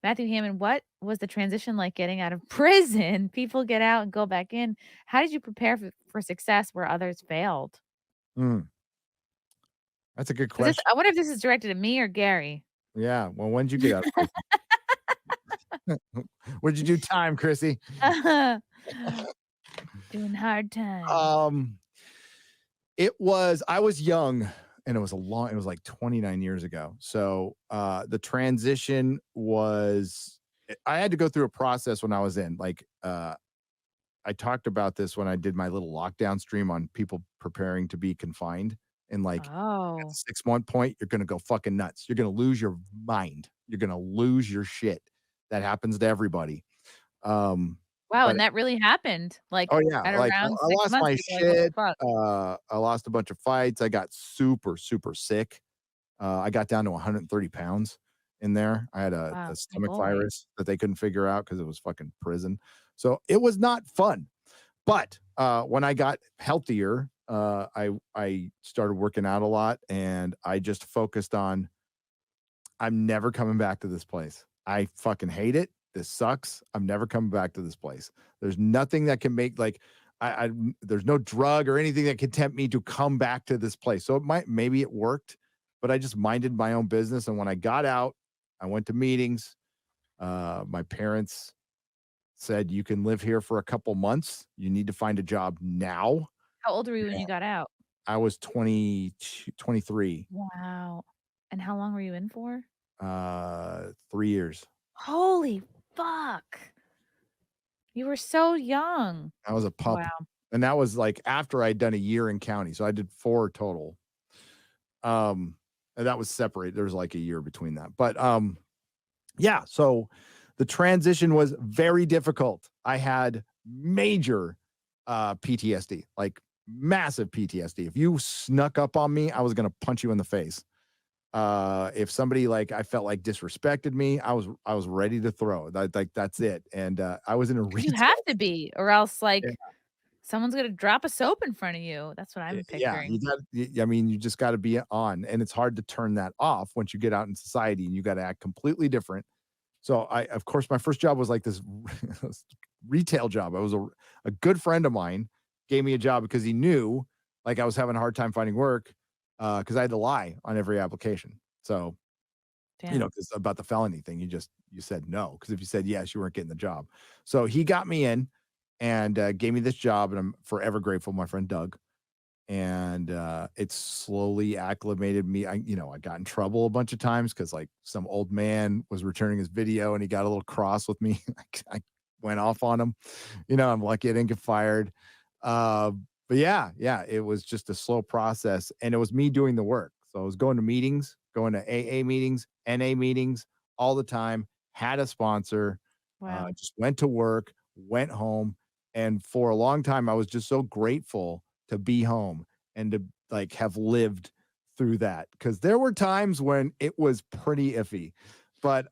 Matthew Hammond, what was the transition like getting out of prison? People get out and go back in. How did you prepare for success where others failed? Mm, that's a good Is this question. I wonder if this is directed at me or Gary. Yeah. Well, when'd you get out of prison? Where'd you do time, Chrissy? Doing hard time. Um, I was young and it was like 29 years ago. So the transition was I had to go through a process when I was in. I talked about this when I did my little lockdown stream on people preparing to be confined. And like at the Oh. 6 month point, you're gonna go fucking nuts. You're gonna lose your mind. You're gonna lose your shit. That happens to everybody. Um, Wow, but and that really happened, like, Oh, yeah, at like, around I 6 lost months, my people are like, "What the shit, fuck?" I lost a bunch of fights, I got super, super sick, I got down to 130 pounds in there, I had a Wow, my stomach goal weight. virus that they couldn't figure out because it was fucking prison, so it was not fun, but, when I got healthier, I started working out a lot, and I just focused on I'm never coming back to this place. I fucking hate it. This sucks. I'm never coming back to this place. There's nothing that can make like I there's no drug or anything that can tempt me to come back to this place. So maybe it worked, but I just minded my own business. And when I got out, I went to meetings. My parents said, "You can live here for a couple months. You need to find a job now." How old were you when Yeah. you got out? I was 22, 23, Wow, and how long were you in for? 3 years. Holy fuck. You were so young. I was a pup, Wow. and that was, like, after I'd done a year in county, so I did 4 total. Um, and that was separate, there was, like, a year between that, but, yeah, so the transition was very difficult. I had major, PTSD, like, massive PTSD. If you snuck up on me, I was gonna punch you in the face. If somebody, like, I felt like disrespected me, I was ready to throw, that's it, and, I was in a 'Cause you have retail. to be, or else, like, someone's gonna drop a soap in front of you. That's what I'm Yeah, picturing. I mean, you just gotta be on, and it's hard to turn that off once you get out in society, and you gotta act completely different. So, of course, my first job was like this retail job. I was a good friend of mine gave me a job because he knew, like, I was having a hard time finding work, because I had to lie on every application. So, Damn. because about the felony thing, you said no, because if you said yes, you weren't getting the job. So, he got me in and, gave me this job, and I'm forever grateful, my friend Doug. And it slowly acclimated me. I got in trouble a bunch of times because like some old man was returning his video and he got a little cross with me. I went off on him. I'm lucky I didn't get fired. Uh, but yeah, it was just a slow process, and it was me doing the work. So I was going to meetings, going to AA meetings, NA meetings all the time. Had a sponsor, Wow. just went to work, went home, and for a long time I was just so grateful to be home and to like have lived through that because there were times when it was pretty iffy, but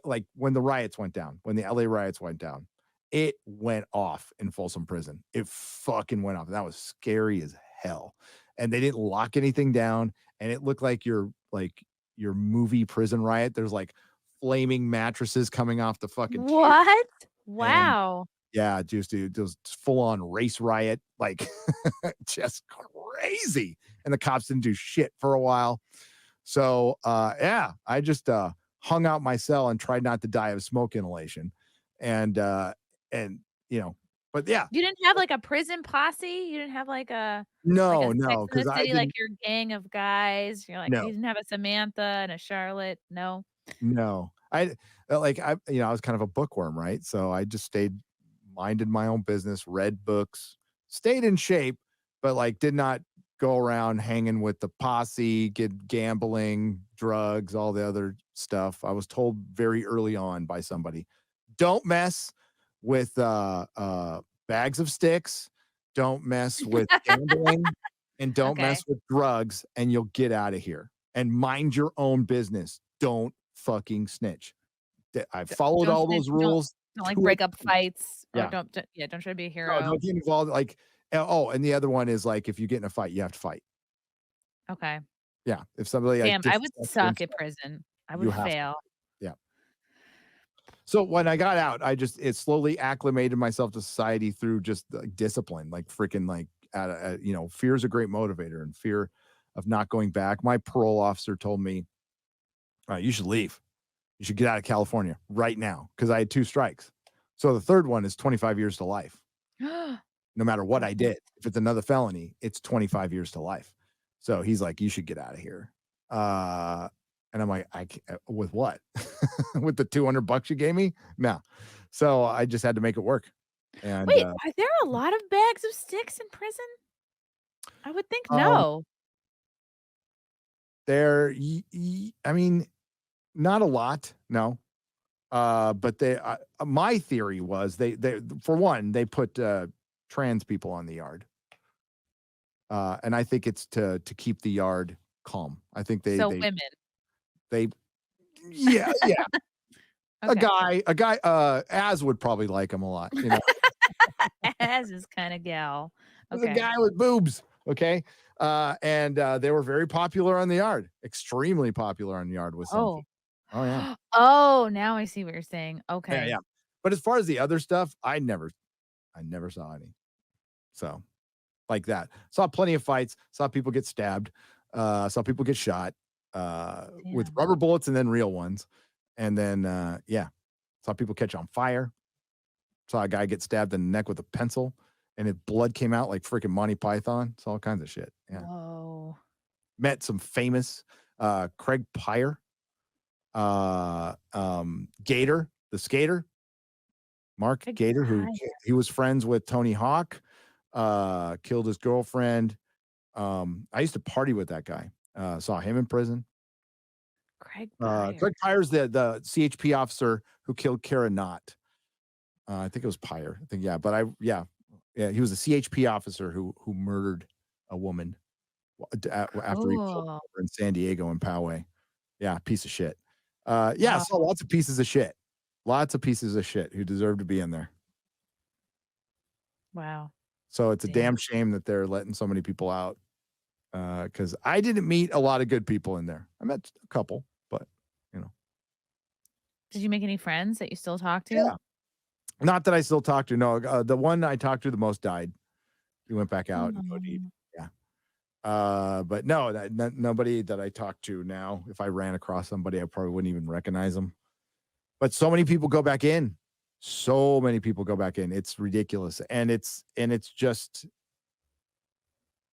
like when the riots went down, when the LA riots went down, it went off in Folsom Prison. It fucking went off. And that was scary as hell. And they didn't lock anything down, and it looked like your movie prison riot. There's like flaming mattresses coming off the fucking chair, What? and Wow. yeah, just dude, it was full on race riot, like just crazy. And the cops didn't do shit for a while. So yeah, I just hung out my cell and tried not to die of smoke inhalation. And and you know, but yeah, You didn't have, like, a prison posse? You didn't have, like a no, Sex no, and because the I City, like, didn't your gang of guys? You're like you no, didn't have a Samantha and a Charlotte? No? no. I was kind of a bookworm, right? So I just stayed minded my own business, read books, stayed in shape, but like did not go around hanging with the posse, get gambling, drugs, all the other stuff. I was told very early on by somebody, don't mess with bags of sticks, don't mess with gambling, and don't Okay. mess with drugs, and you'll get out of here. And mind your own business. Don't fucking snitch. I followed Don't all snitch, those don't rules like, to a break up T. fights or Yeah. don't try to be a No, hero. don't get involved, like oh, and the other one is, like, if you get in a fight, you have to fight. Okay. Yeah, if somebody, like, Damn, I would disrespects you and suck at stuff, prison. I you would have to. fail. So when I got out, it slowly acclimated myself to society through just like discipline, like freaking like fear is a great motivator and fear of not going back. My parole officer told me, all right, you should leave. You should get out of California right now because I had 2 strikes. So the third one is 25 years to life, no matter what I What? did. If it's another felony, it's 25 years to life. So he's like, "You should get out of here." And I'm like, with what? With the 200 bucks you gave me? No. So I just had to make it work. And, Wait, are there a lot of bags of sticks in prison? I would think um, no. there I mean, not a lot, no. But my theory was they for one, they put, trans people on the yard. And I think it's to keep the yard calm. I think So women. they yeah, yeah. Okay. A guy, Az would probably like him a lot, you know? As is kinda gal. He's a Okay. guy with boobs, okay? They were very popular on the yard, extremely popular on the yard with some Oh. people. Oh, yeah. Oh, now I see what you're saying. Yeah, yeah. Okay. But as far as the other stuff, I never saw any. So, like that. Saw plenty of fights, saw people get stabbed, saw people get shot, with Damn. rubber bullets and then real ones. And then, saw people catch on fire. Saw a guy get stabbed in the neck with a pencil, and his blood came out like freaking Monty Python. Saw all kinds of shit. Yeah. Whoa. Met some famous, Craig Pyre, Gator, the skater, Mark Big Gator, who pie. he was friends with Tony Hawk, killed his girlfriend. I used to party with that guy. Saw him in prison. Craig Craig Byers. Pyre's the CHP officer who killed Kara Knott. I think it was Pyre. I think, yeah, but yeah, he was a CHP officer who murdered a woman after he pulled Cool. over in San Diego and Poway. Yeah, piece of shit. Yeah, Wow. saw lots of pieces of shit. Lots of pieces of shit who deserve to be in there. Wow. So it's a Damn. damn shame that they're letting so many people out. Because I didn't meet a lot of good people in there. I met a couple, but you know, Did you make any friends that you still talk to? yeah. Not that I still talk to. No, the one I talked to the most died. He went back out and OD'd. Oh. Yeah. But no, nobody that I talk to now. If I ran across somebody, I probably wouldn't even recognize them. But so many people go back in. So many people go back in. It's ridiculous, and it's just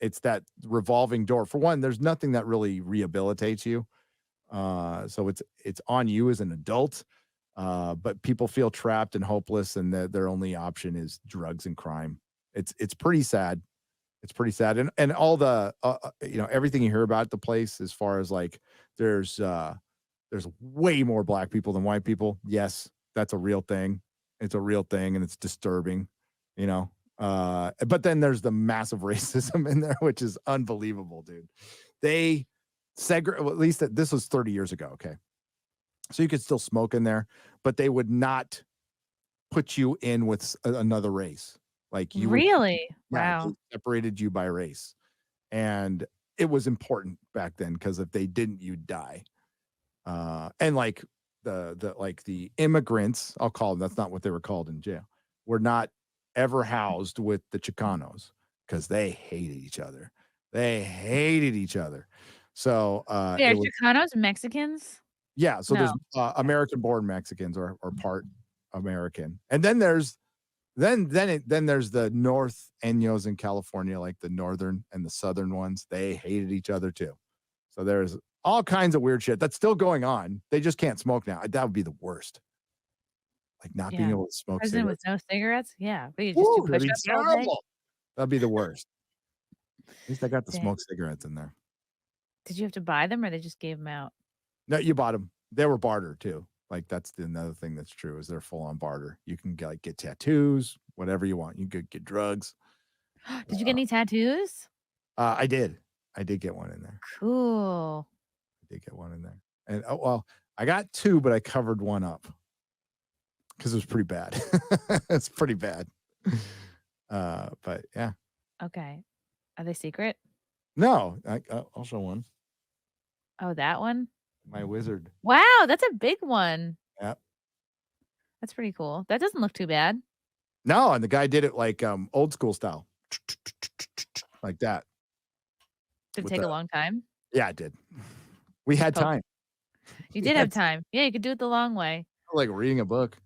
it's that revolving door. For one, there's nothing that really rehabilitates you. So it's on you as an adult. But people feel trapped and hopeless, and their only option is drugs and crime. It's pretty sad. It's pretty sad, and all the everything you hear about the place as far as like there's there's way more black people than white people. Yes, that's a real thing. It's a real thing, and it's disturbing, you know. But then there's the massive racism in there, which is unbelievable, dude. They well, at least this was 30 years ago. Okay, so you could still smoke in there, but they would not put you in with another race. Like you would, Really? yeah, they Wow. separated you by race, and it was important back then because if they didn't, you'd die. And like the immigrants, I'll call them. That's not what they were called in jail. Were not ever housed with the Chicanos because they hated each other. They hated each other. So Wait, it are was Chicanos Mexicans? yeah. So No. there's Okay. American born Mexicans or part American, and then there's then there's the North Enos in California, like the northern and the southern ones. They hated each other too. So there's all kinds of weird shit that's still going on. They just can't smoke now. That would be the worst. Like not being Yeah. able to smoke Prison with cigarettes. no cigarettes? Yeah. What, you just do Woo, that'd be push-ups all day? terrible. That'd be the worst. At least I got to Dang. smoke cigarettes in there. Did you have to buy them or they just gave them out? No, you bought them. They were barter too. Like that's another thing that's true is they're full on barter. You can get tattoos, whatever you want. You could get drugs. Did you get any tattoos? I did. I did get one in there. Cool. I did get one in there. And oh well, I got two, but I covered one up because it was pretty bad. It's pretty bad. But yeah. Okay. Are they secret? No, I'll show one. Oh, that one? My wizard. Wow, that's a big one. Yeah. That's pretty cool. That doesn't look too bad. No, and the guy did it like old school style, like that. Did it With take the a long time? yeah, it did. We Just had poke. time. You We did have had time. Yeah, you could do it the long way. like reading a book,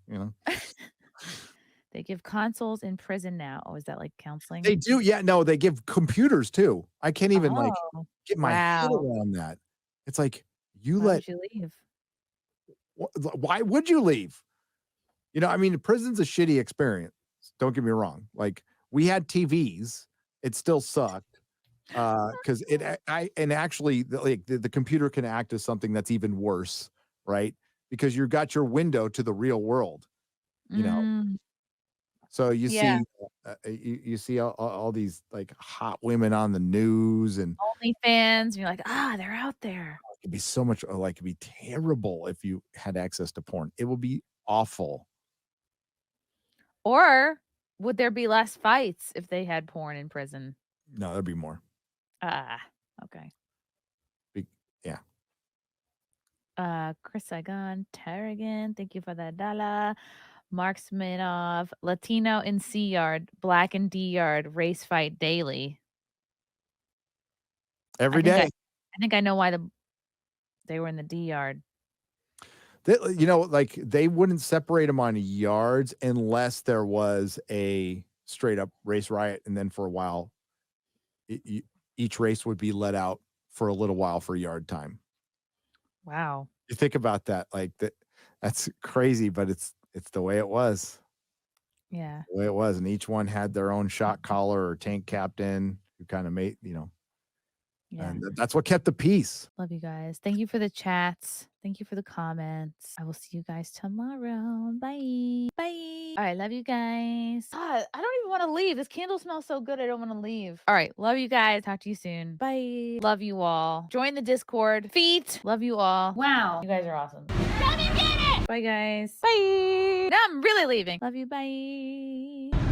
They give consoles in prison now. Oh, is that like counseling? They do, yeah, no, they give computers too. I can't even, like, Oh, get my head wow. around that. It's like, you Why let would you leave? why would you leave? I mean, the prison's a shitty experience, don't get me wrong. Like, we had TVs, it still sucked, 'cause it I and actually, the computer can act as something that's even worse, right? Because you got your window to the real world, you know? Mm, So you yeah. see, you see all these, like, hot women on the news, and OnlyFans, you're like, "Ah, they're out there." it could be so much like, it'd be terrible if you had access to porn. It would be awful. Or would there be less fights if they had porn in prison? No, there'd be more. Ah, okay. Be yeah. Chris Saigon, Tarragon, thank you for that dollar. Mark Sminoff, Latino in C yard, black in D yard, race fight daily. I Every think I day. I think I know why they were in the D yard. Like, they wouldn't separate them on yards unless there was a straight up race riot, and then for a while, e each race would be let out for a little while for yard time. Wow. You think about that, like, that's crazy, but it's the way it was. Yeah. The way it was, and each one had their own shot caller or tank captain who kinda made Yeah. and that's what kept the peace. Love you guys. Thank you for the chats. Thank you for the comments. I will see you guys tomorrow. Bye. Bye. All right. Love you guys. God, I don't even want to leave. This candle smells so good. I don't want to leave. All right. Love you guys. Talk to you soon. Bye. Love you all. Join the Discord. Feet. Love you all. Wow. You guys are awesome. Love you, get it. Bye, guys. Bye. Now I'm really leaving. Love you. Bye.